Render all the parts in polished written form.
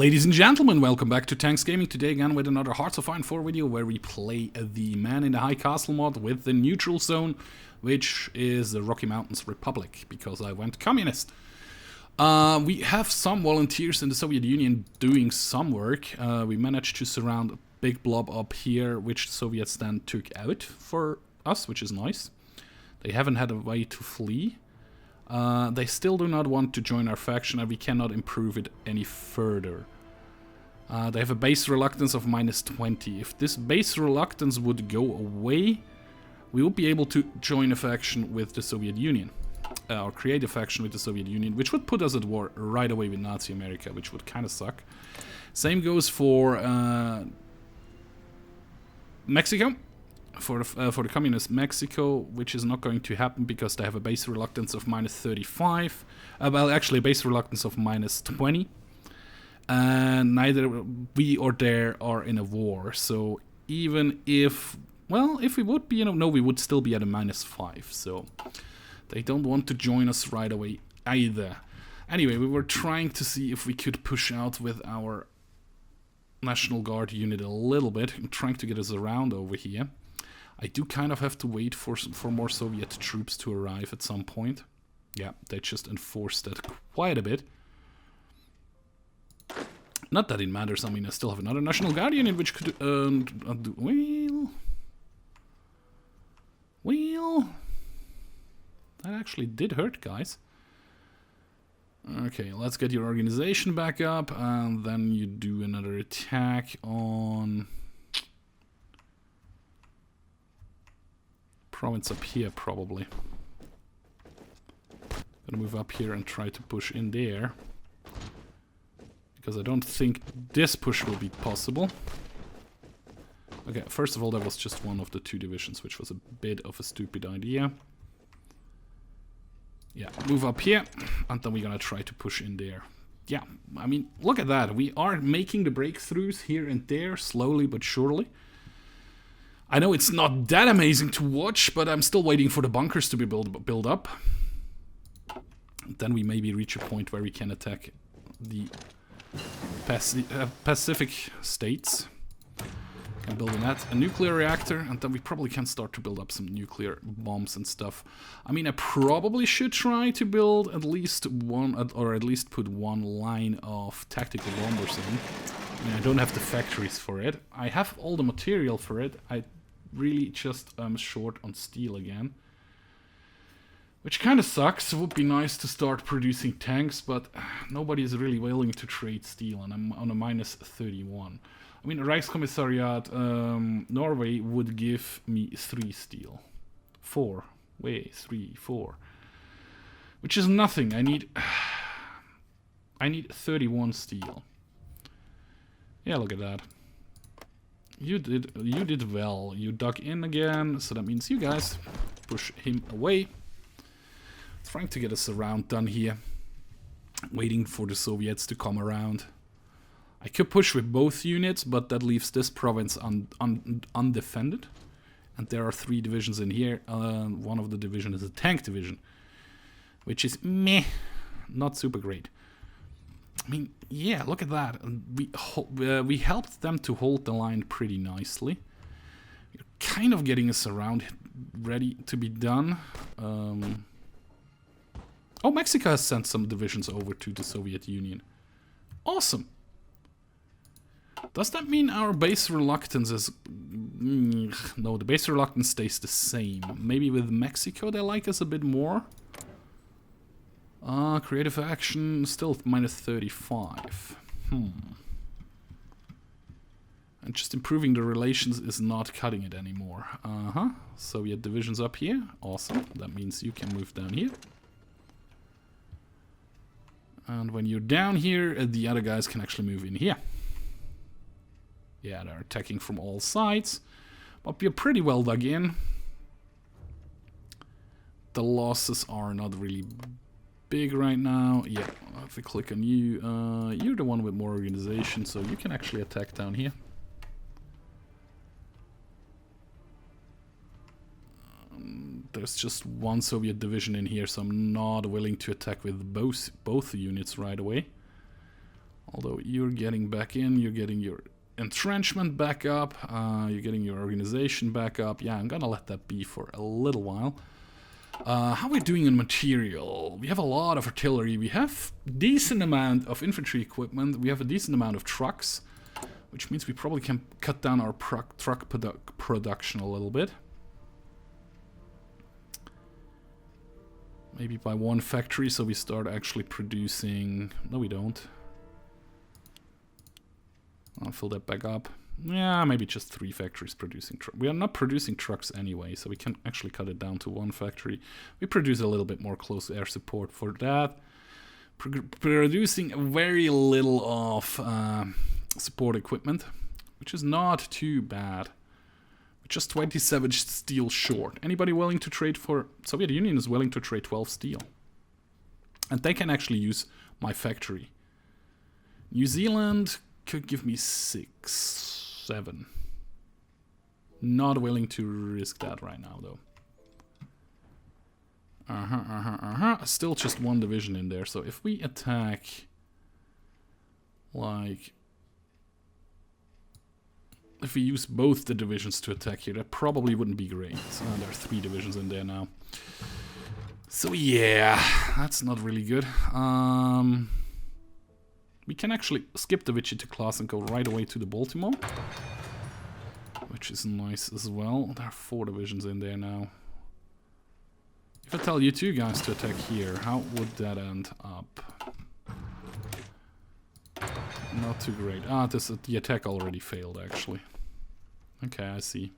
Ladies and gentlemen, welcome back to Tanks Gaming. Today again with another Hearts of Iron 4 video where we play the Man in the High Castle mod with the neutral zone, which is the Rocky Mountains Republic, because I went communist. We have some volunteers in the Soviet Union doing some work. We managed to surround a big blob up here, which the Soviets then took out for us, which is nice. They haven't had a way to flee. They still do not want to join our faction, and we cannot improve it any further. They have a base reluctance of -20. If this base reluctance would go away, we would be able to join a faction with the Soviet Union. Or create a faction with the Soviet Union, which would put us at war right away with Nazi America, which would kind of suck. Same goes for Mexico. For the communist Mexico, which is not going to happen because they have a base reluctance of -35. Well, actually a base reluctance of -20. And neither we or they are in a war. So even if, well, if we would be, no, we would still be at a -5. So they don't want to join us right away either. Anyway, we were trying to see if we could push out with our National Guard unit a little bit, trying to get us around over here. I do kind of have to wait for more Soviet troops to arrive at some point. Yeah, they just enforced that quite a bit. Not that it matters, I mean, I still have another National Guard unit which could well, that actually did hurt, guys. Okay, let's get your organization back up, and then you do another attack on province up here, probably. Gonna move up here and try to push in there, because I don't think this push will be possible. Okay, first of all, that was just one of the two divisions, which was a bit of a stupid idea. Yeah, move up here, and then we're gonna try to push in there. Yeah, I mean, look at that. We are making the breakthroughs here and there, slowly but surely. I know it's not that amazing to watch, but I'm still waiting for the bunkers to be built up. Then we maybe reach a point where we can attack the Pacific states. And build a nuclear reactor, and then we probably can start to build up some nuclear bombs and stuff. I mean, I probably should try to build at least one, or at least put one line of tactical bombers in. I mean, I don't have the factories for it. I have all the material for it. I really just short on steel again, which kind of sucks. It would be nice to start producing tanks, but nobody is really willing to trade steel, and I'm on a -31. I mean, Reichskommissariat Norway would give me 3 steel. 4. Wait, 3, 4. Which is nothing. I need 31 steel. Yeah, look at that. You did well. You dug in again, so that means you guys push him away. Trying to get a surround done here. Waiting for the Soviets to come around. I could push with both units, but that leaves this province undefended. And there are 3 divisions in here. One of the divisions is a tank division, which is meh, not super great. I mean, yeah, look at that. We helped them to hold the line pretty nicely. We're kind of getting us around, ready to be done. Oh, Mexico has sent some divisions over to the Soviet Union. Awesome. Does that mean our base reluctance is... No, the base reluctance stays the same. Maybe with Mexico they like us a bit more. Creative action, still -35. And just improving the relations is not cutting it anymore. Soviet divisions up here. Awesome. That means you can move down here. And when you're down here, the other guys can actually move in here. Yeah, they're attacking from all sides. But we're pretty well dug in. The losses are not really big right now. Yeah, if we click on you, you're the one with more organization, so you can actually attack down here. There's just one Soviet division in here, so I'm not willing to attack with both units right away. Although you're getting back in, you're getting your entrenchment back up, you're getting your organization back up. Yeah, I'm gonna let that be for a little while. How are we doing in material? We have a lot of artillery, we have decent amount of infantry equipment, we have a decent amount of trucks, which means we probably can cut down our truck production a little bit. Maybe by one factory, so we start actually producing... No, we don't. I'll fill that back up. Yeah, maybe just 3 factories producing trucks. We are not producing trucks anyway, so we can actually cut it down to 1 factory. We produce a little bit more close air support for that. Producing very little of support equipment, which is not too bad. Just 27 steel short. Anybody willing to trade for... Soviet Union is willing to trade 12 steel. And they can actually use my factory. New Zealand could give me 6, 7. Not willing to risk that right now, though. Still just 1 division in there. So if we attack... Like... If we use both the divisions to attack here, that probably wouldn't be great. So there are 3 divisions in there now. So yeah, that's not really good. We can actually skip the Wichita class and go right away to the Baltimore. Which is nice as well. There are 4 divisions in there now. If I tell you 2 guys to attack here, how would that end up? Not too great. Ah, the attack already failed, actually. Okay, I see.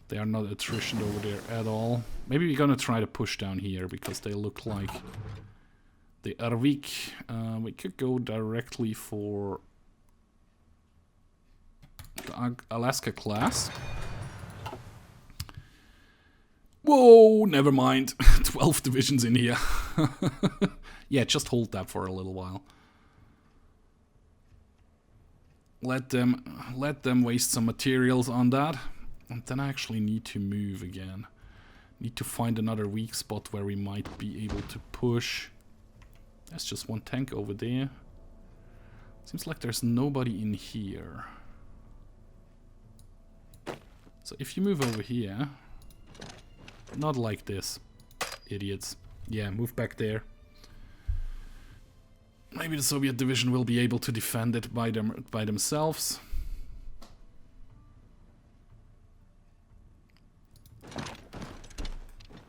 They are not attrition over there at all. Maybe we're gonna try to push down here, because they look like they are weak. We could go directly for the Alaska class. Whoa, never mind. 12 divisions in here. Yeah, just hold that for a little while. Let them waste some materials on that. And then I actually need to move again. Need to find another weak spot where we might be able to push. There's just 1 tank over there. Seems like there's nobody in here. So if you move over here... Not like this, idiots. Yeah, move back there. Maybe the Soviet division will be able to defend it by themselves.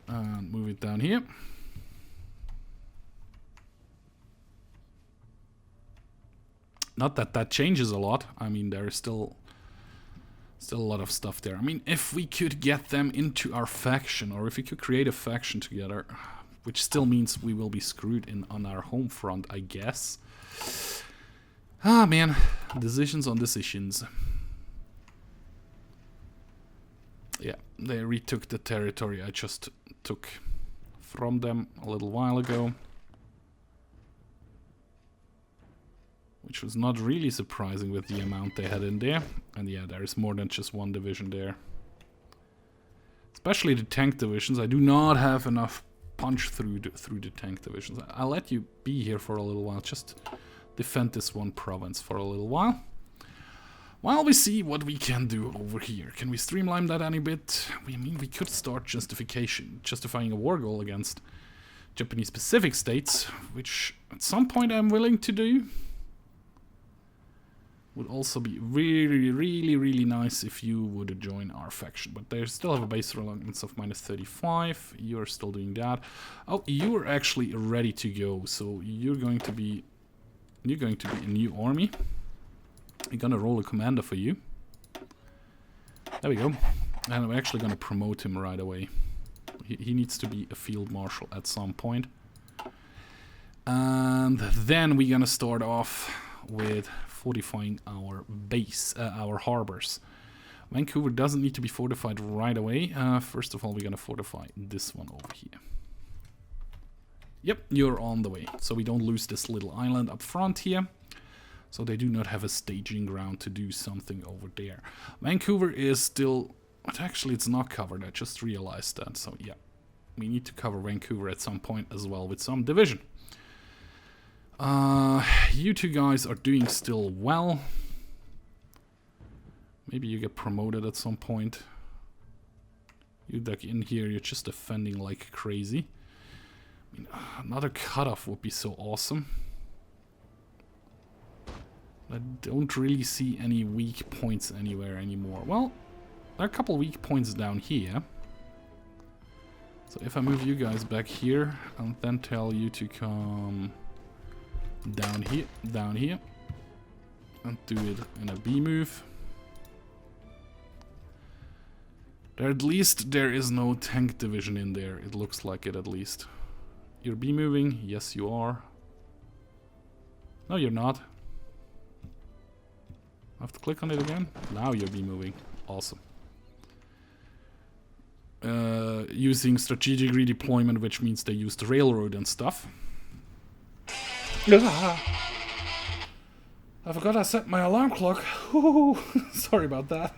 And move it down here. Not that that changes a lot. I mean, there is still a lot of stuff there. I mean, if we could get them into our faction, or if we could create a faction together... Which still means we will be screwed on our home front, I guess. Ah, man. Decisions on decisions. Yeah, they retook the territory I just took from them a little while ago. Which was not really surprising with the amount they had in there. And yeah, there is more than just 1 division there. Especially the tank divisions. I do not have enough punch through the tank divisions. I'll let you be here for a little while. Just defend this 1 province for a little while. While we see what we can do over here. Can we streamline that any bit? I mean, we could start justifying a war goal against Japanese Pacific states, which at some point I'm willing to do. Would also be really, really, really nice if you would join our faction. But they still have a base reluctance of -35. You're still doing that. Oh, you are actually ready to go. So you're going to be a new army. I'm gonna roll a commander for you. There we go. And I'm actually gonna promote him right away. He needs to be a field marshal at some point. And then we're gonna start off with fortifying our base, our harbors. Vancouver doesn't need to be fortified right away. First of all, we're gonna fortify this one over here. Yep, you're on the way. So we don't lose this little island up front here. So they do not have a staging ground to do something over there. Vancouver is still... Actually, it's not covered. I just realized that. So yeah, we need to cover Vancouver at some point as well with some division. You two guys are doing still well. Maybe you get promoted at some point. You duck in here, you're just defending like crazy. I mean, another cutoff would be so awesome. I don't really see any weak points anywhere anymore. Well, there are a couple weak points down here. So if I move you guys back here and then tell you to come down here, and do it in a B move. At least there is no tank division in there. It looks like it at least. You're B moving? Yes, you are. No, you're not. I have to click on it again. Now you're B moving. Awesome. Using strategic redeployment, which means they use the railroad and stuff. I forgot I set my alarm clock. Sorry about that.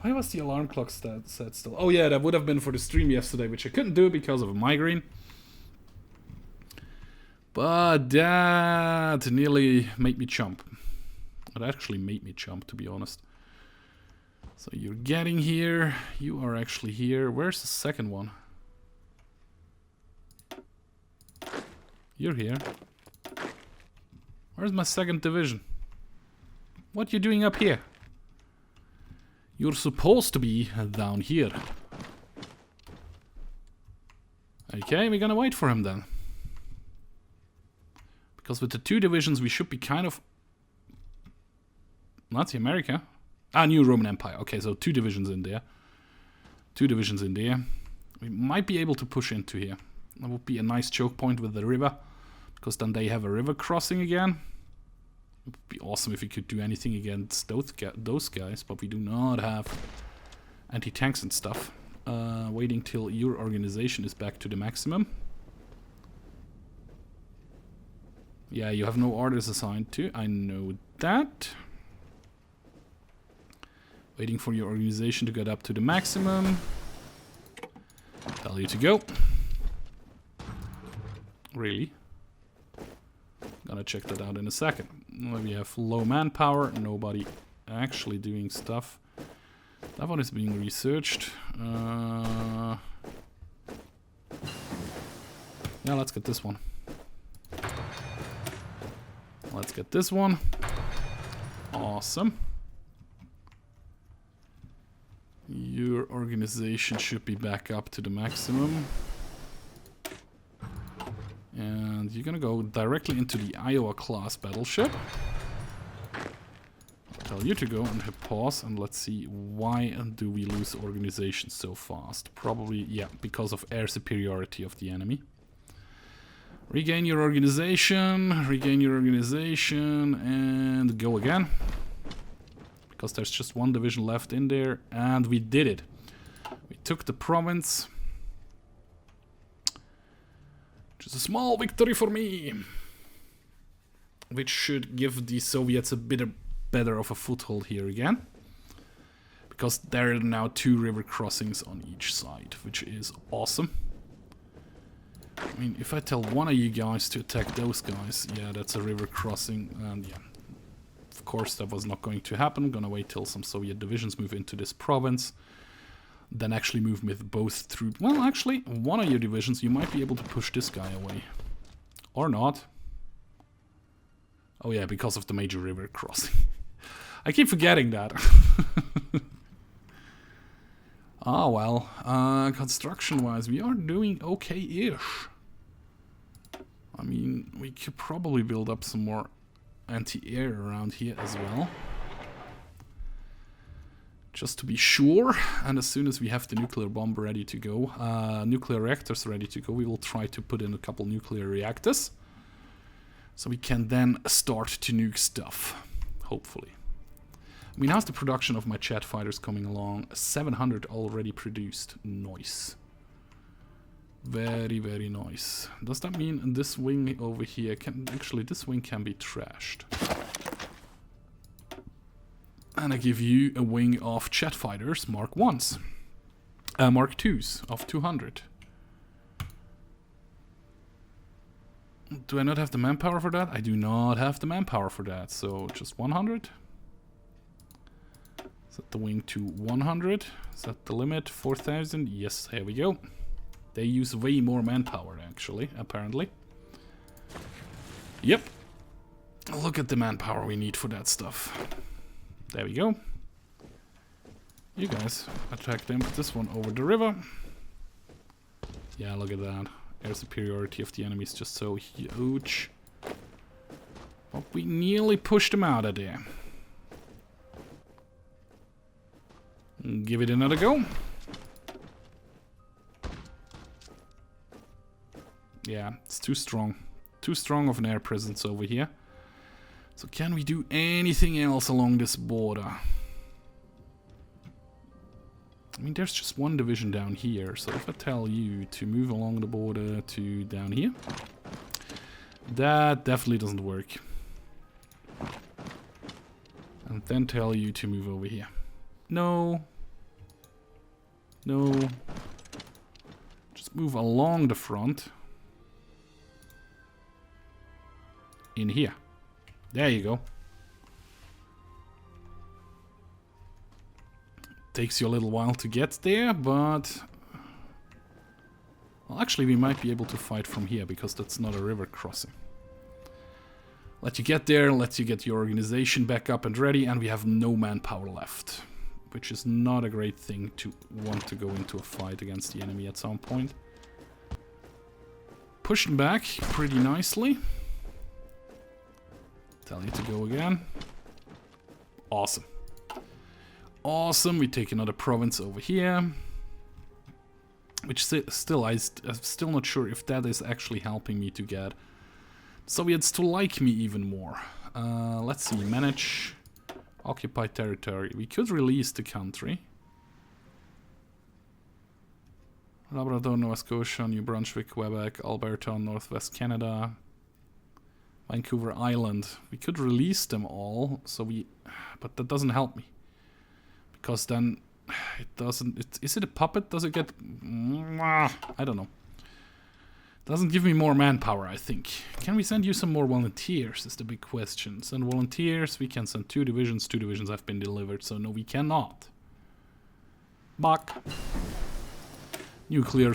Why was the alarm clock set still? Oh yeah, that would have been for the stream yesterday, which I couldn't do because of a migraine. But that nearly made me chump. It actually made me chump, to be honest. So you're getting here. You are actually here. Where's the second one? You're here. Where's my second division? What you doing up here? You're supposed to be down here. Okay, we're gonna wait for him then. Because with the two divisions we should be kind of... Nazi America? Ah, New Roman Empire. Okay, so two divisions in there. Two divisions in there. We might be able to push into here. That would be a nice choke point with the river. Because then they have a river crossing again. It would be awesome if we could do anything against those guys. But we do not have anti-tanks and stuff. Waiting till your organization is back to the maximum. Yeah, you have no orders assigned to. I know that. Waiting for your organization to get up to the maximum. Tell you to go. Really? Gonna check that out in a second. We have low manpower, nobody actually doing stuff. That one is being researched. Yeah, let's get this one. Let's get this one. Awesome. Your organization should be back up to the maximum. And you're gonna go directly into the Iowa class battleship. I'll tell you to go and hit pause and let's see why do we lose organization so fast. Probably, yeah, because of air superiority of the enemy. Regain your organization, and go again. Because there's just one division left in there, and we did it. We took the province. Which is a small victory for me. Which should give the Soviets a bit better of a foothold here again. Because there are now two river crossings on each side, which is awesome. I mean, if I tell one of you guys to attack those guys, yeah, that's a river crossing, and yeah. Of course, that was not going to happen. I'm gonna wait till some Soviet divisions move into this province. Then actually move with both troops. Well, actually, one of your divisions, you might be able to push this guy away. Or not. Oh yeah, because of the major river crossing. I keep forgetting that. Ah, well. Construction-wise, we are doing okay-ish. I mean, we could probably build up some more anti-air around here as well. Just to be sure. And as soon as we have the nuclear bomb ready to go, nuclear reactors ready to go, we will try to put in a couple nuclear reactors. So we can then start to nuke stuff. Hopefully. I mean, how's the production of my jet fighters coming along? 700 already produced. Nice. Very, very nice. Does that mean this wing over here can... Actually, this wing can be trashed. And I give you a wing of jet fighters, Mark 1s. Mark 2s of 200. Do I not have the manpower for that? I do not have the manpower for that. So just 100. Set the wing to 100. Is that the limit? 4,000. Yes, here we go. They use way more manpower, actually, apparently. Yep. Look at the manpower we need for that stuff. There we go. You guys attack them. This one over the river. Yeah, look at that. Air superiority of the enemy is just so huge. But we nearly pushed them out of there. Give it another go. Yeah, it's too strong. Too strong of an air presence over here. So can we do anything else along this border? I mean, there's just one division down here. So if I tell you to move along the border to down here, that definitely doesn't work. And then tell you to move over here. No. No. Just move along the front. In here. There you go. Takes you a little while to get there, but... Well, actually we might be able to fight from here, because that's not a river crossing. Let you get there, let you get your organization back up and ready, and we have no manpower left. Which is not a great thing to want to go into a fight against the enemy at some point. Push them back pretty nicely. Tell you to go again. Awesome. Awesome. We take another province over here. Which still, I'm still not sure if that is actually helping me to get Soviets to like me even more. Let's see. Manage occupied territory. We could release the country. Labrador, Nova Scotia, New Brunswick, Quebec, Alberta, Northwest Canada. Vancouver Island. We could release them all, but that doesn't help me. Because then it doesn't... is it a puppet? Does it get... I don't know. Doesn't give me more manpower, I think. Can we send you some more volunteers, is the big question. Send volunteers, we can send 2 divisions. 2 divisions have been delivered, so no, we cannot. Buck. Nuclear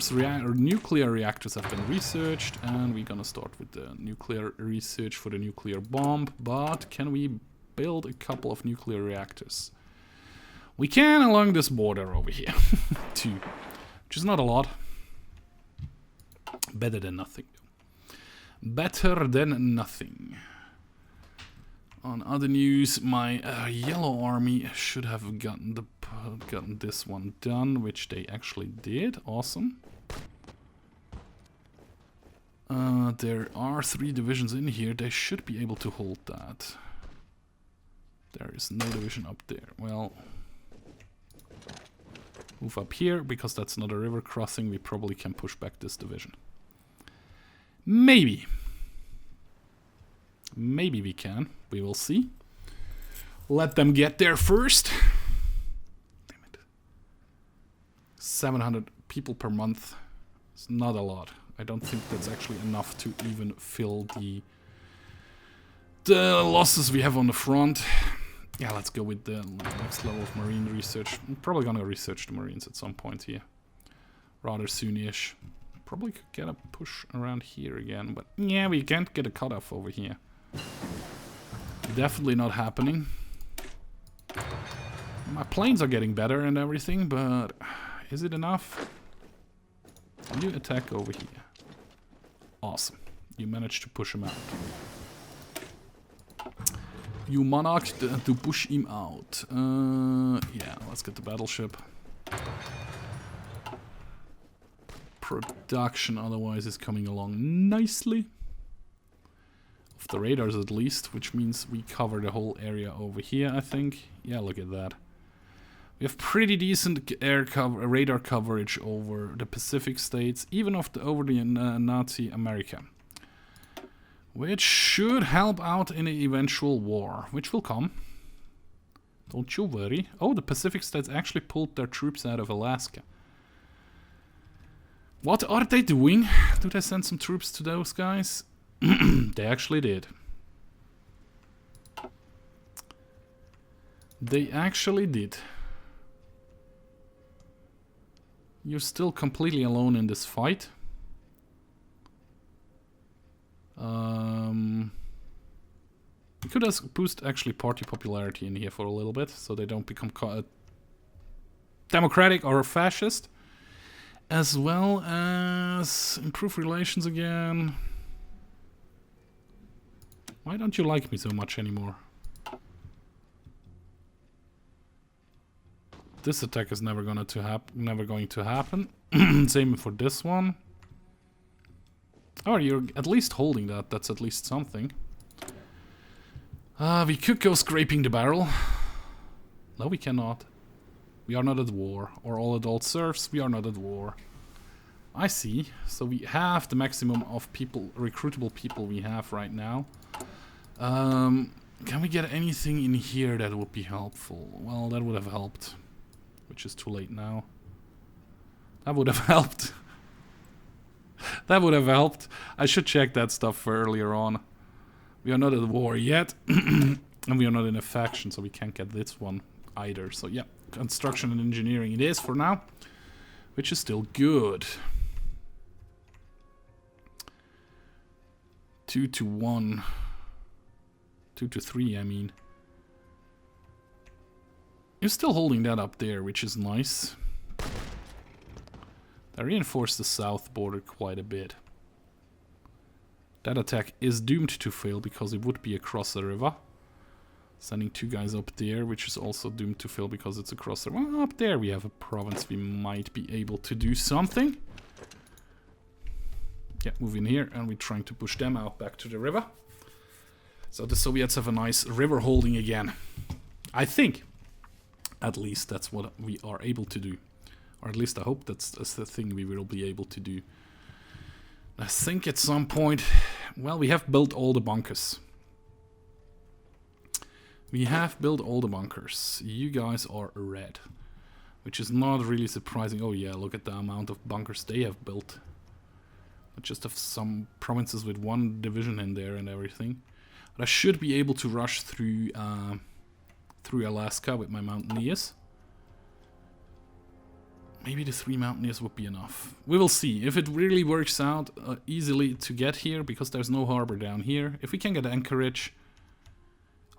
reactors have been researched, and we're gonna start with the nuclear research for the nuclear bomb. But can we build a couple of nuclear reactors? We can along this border over here, 2, which is not a lot. Better than nothing. Better than nothing. On other news, my yellow army should have gotten this one done, which they actually did. Awesome. There are 3 divisions in here. They should be able to hold that. There is no division up there. Well, move up here, because that's not a river crossing. We probably can push back this division. Maybe. Maybe we can. We will see. Let them get there first. Damn it. 700 people per month. It's not a lot. I don't think that's actually enough to even fill the losses we have on the front. Yeah, let's go with the next level of marine research. I'm probably gonna research the marines at some point here. Rather soon-ish. Probably could get a push around here again, but yeah, we can't get a cutoff over here. Definitely not happening. My planes are getting better and everything, but is it enough? You attack over here. Awesome. You managed to push him out. You managed to push him out. Yeah, let's get the battleship. Production otherwise is coming along nicely. Of the radars at least, which means we cover the whole area over here, I think. Yeah, look at that. We have pretty decent radar coverage over the Pacific states, even over the Nazi America. Which should help out in an eventual war, which will come. Don't you worry. Oh, the Pacific states actually pulled their troops out of Alaska. What are they doing? Do they send some troops to those guys? They actually did. They actually did. You're still completely alone in this fight. We could boost actually party popularity in here for a little bit, so they don't become democratic or fascist. As well as improve relations again. Why don't you like me so much anymore? This attack is never going to happen. Same for this one. Oh, you're at least holding that. That's at least something. We could go scraping the barrel. No, we cannot. We are not at war. Or all adult serfs, we are not at war. I see. So we have the maximum of people, recruitable people we have right now. Can we get anything in here that would be helpful? Well, that would have helped. Which is too late now. That would have helped. That would have helped. I should check that stuff for earlier on. We are not at war yet. And we are not in a faction, so we can't get this one either. So yeah, construction and engineering it is for now. Which is still good. 2 to 1. 2 to 3, I mean. You're still holding that up there, which is nice. That reinforced the south border quite a bit. That attack is doomed to fail because it would be across the river. Sending 2 guys up there, which is also doomed to fail because it's across the river. Well, up there we have a province we might be able to do something. Yeah, move in here and we're trying to push them out back to the river. So the Soviets have a nice river holding again. I think. At least that's what we are able to do. Or at least I hope that's the thing we will be able to do. I think at some point... Well, we have built all the bunkers. We have built all the bunkers. You guys are red. Which is not really surprising. Oh yeah, look at the amount of bunkers they have built. I just have some provinces with 1 division in there and everything. But I should be able to rush through Alaska with my mountaineers. Maybe the 3 mountaineers would be enough. We will see. If it really works out easily to get here, because there's no harbor down here. If we can get Anchorage,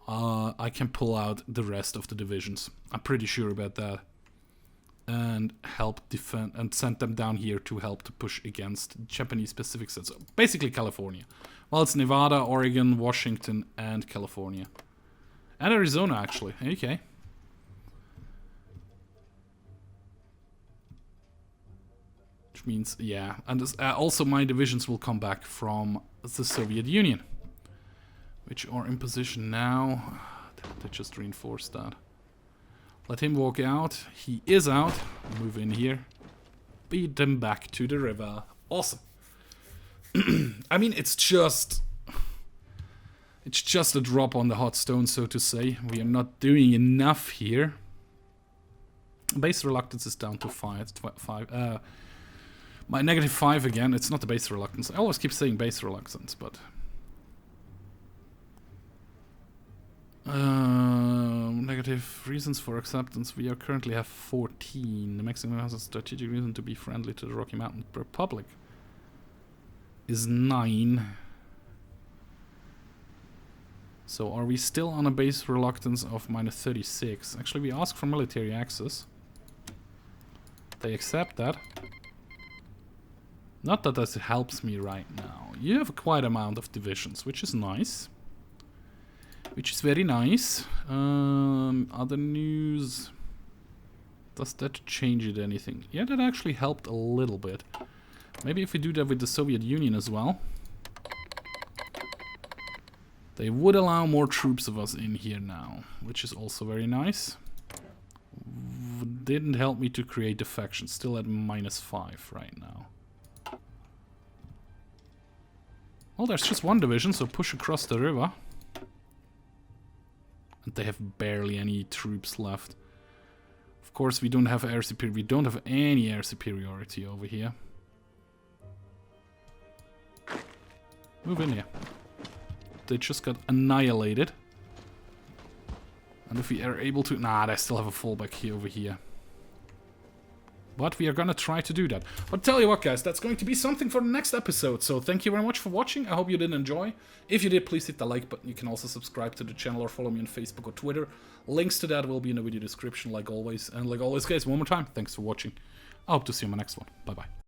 I can pull out the rest of the divisions. I'm pretty sure about that. And help defend and send them down here to help to push against Japanese Pacific states. So basically California. Well, it's Nevada, Oregon, Washington, and California. And Arizona, actually. Okay. Which means, yeah. And this, also my divisions will come back from the Soviet Union. Which are in position now. They just reinforced that. Let him walk out. He is out. Move in here. Beat them back to the river. Awesome. I mean, it's just a drop on the hot stone, so to say. We are not doing enough here. Base reluctance is down to 5. My -5 again. It's not the base reluctance. I always keep saying base reluctance, but... negative reasons for acceptance. We currently have 14. The maximum has a strategic reason to be friendly to the Rocky Mountain Republic is 9. So are we still on a base reluctance of -36? Actually, we ask for military access. They accept that. Not that this helps me right now. You have quite amount of divisions, which is nice. Which is very nice. Other news. Does that change it anything? Yeah, that actually helped a little bit. Maybe if we do that with the Soviet Union as well. They would allow more troops of us in here now, which is also very nice. Didn't help me to create the faction. Still at -5 right now. Well, there's just 1 division, so push across the river. And they have barely any troops left. Of course, we don't have air superiority. We don't have any air superiority over here. Move in here. They just got annihilated. And if we are able to... Nah, they still have a fallback here over here. But we are gonna try to do that. But tell you what, guys, that's going to be something for the next episode. So thank you very much for watching. I hope you did enjoy. If you did, please hit the like button. You can also subscribe to the channel or follow me on Facebook or Twitter. Links to that will be in the video description, like always. And like always, guys, one more time, thanks for watching. I hope to see you in my next one. Bye-bye.